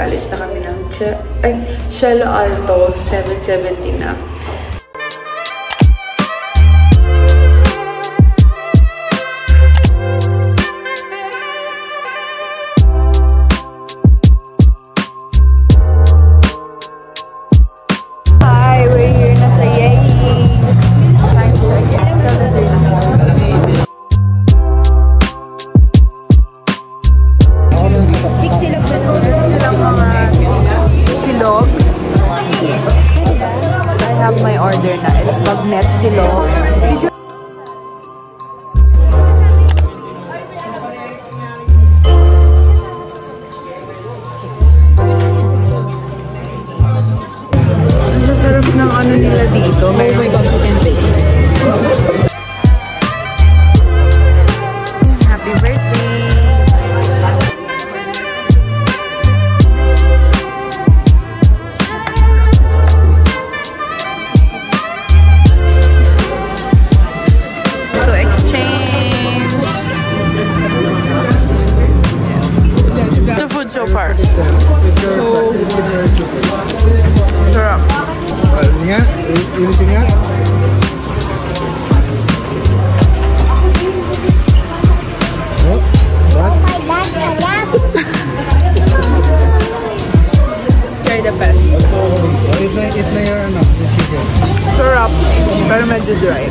Aalis na kami ng Cielo Alto, 7:70 na. I have my order na. It's bagnet silog. Ang sasarap ng ano nila dito. Oh my gosh, you can taste it. Happy birthday! So far. Sarap. Ini sini ya. They're the best. It's na your ano, the chicken. Sarap. Pero medyo dry.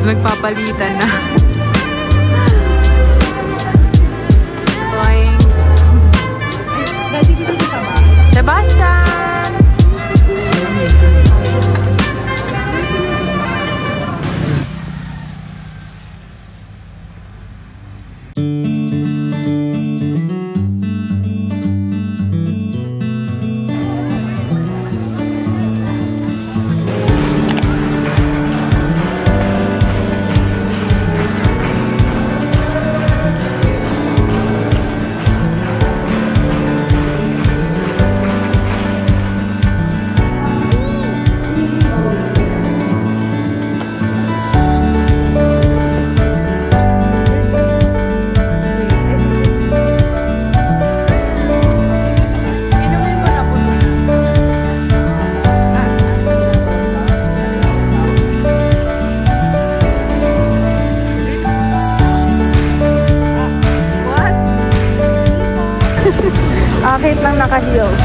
Nagpapalitan na. Toing. Sebastian! Akit lang naka-heels.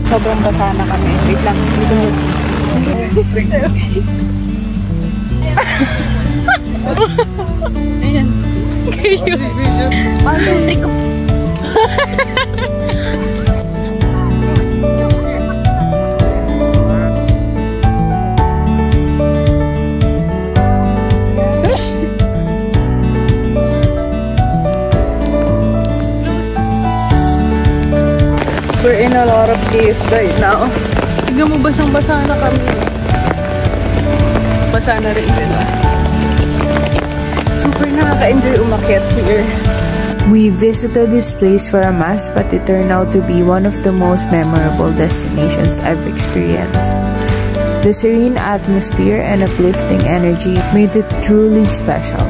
Sobrang basa na kami. Wait lang. Ayan. Maluti ko. We're in a lot of caves right now. Tignan mo, basang-basa na kami. Basa na rin sila. Super nakaka-enjoy umakyat here. We visited this place for a mass, but it turned out to be one of the most memorable destinations I've experienced. The serene atmosphere and uplifting energy made it truly special.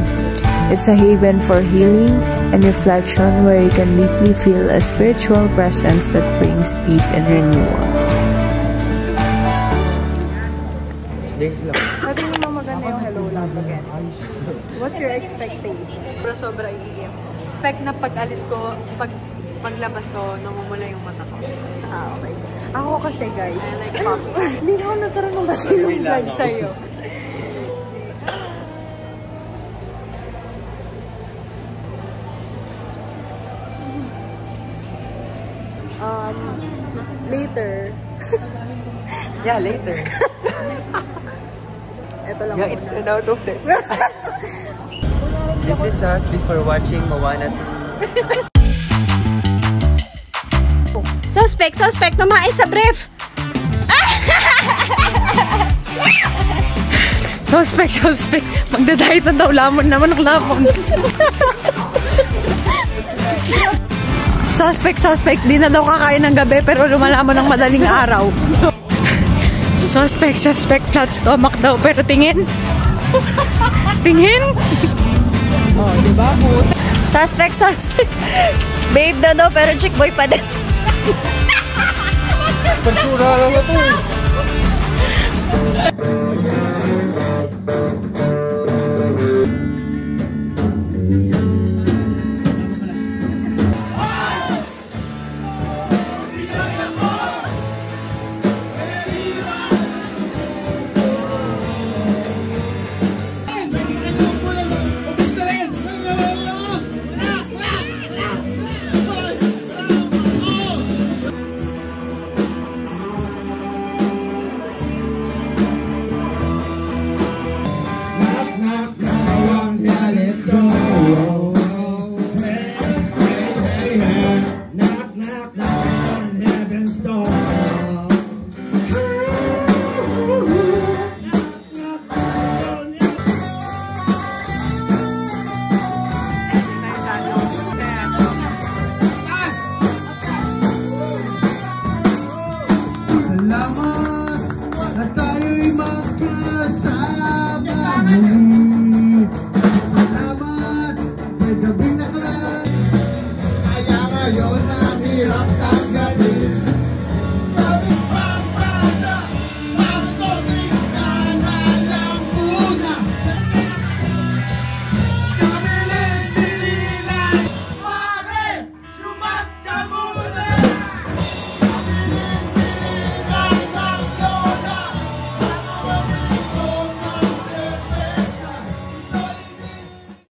It's a haven for healing and reflection where you can deeply feel a spiritual presence that brings peace and renewal. Sabi mo maganda yung Hello Love Again. What's your expectation? Sobra iiyak. Expect na pag alis ko, pag paglabas ko, namumula yung mata ko. Ah, okay. Ako kasi, guys. I like popcorn. Hindi na ako nagkaroon ng matinong vlog sa'yo. Later. Yeah, later. Ito lang Yeah, muna. it's 10 out of 10. This is us before watching Moana 2. Suspect, tumae sa brief! Suspect. Magdadahit na daw lamon naman ng lamon. Suspect. Di na daw kakain ng gabi pero lumalamon ng madaling araw. Suspect. Flat stomach daw pero tingin. Tingin? Oh, diba? Suspect. Babe na daw, pero chick boy pa din. Pagsura lang ito eh.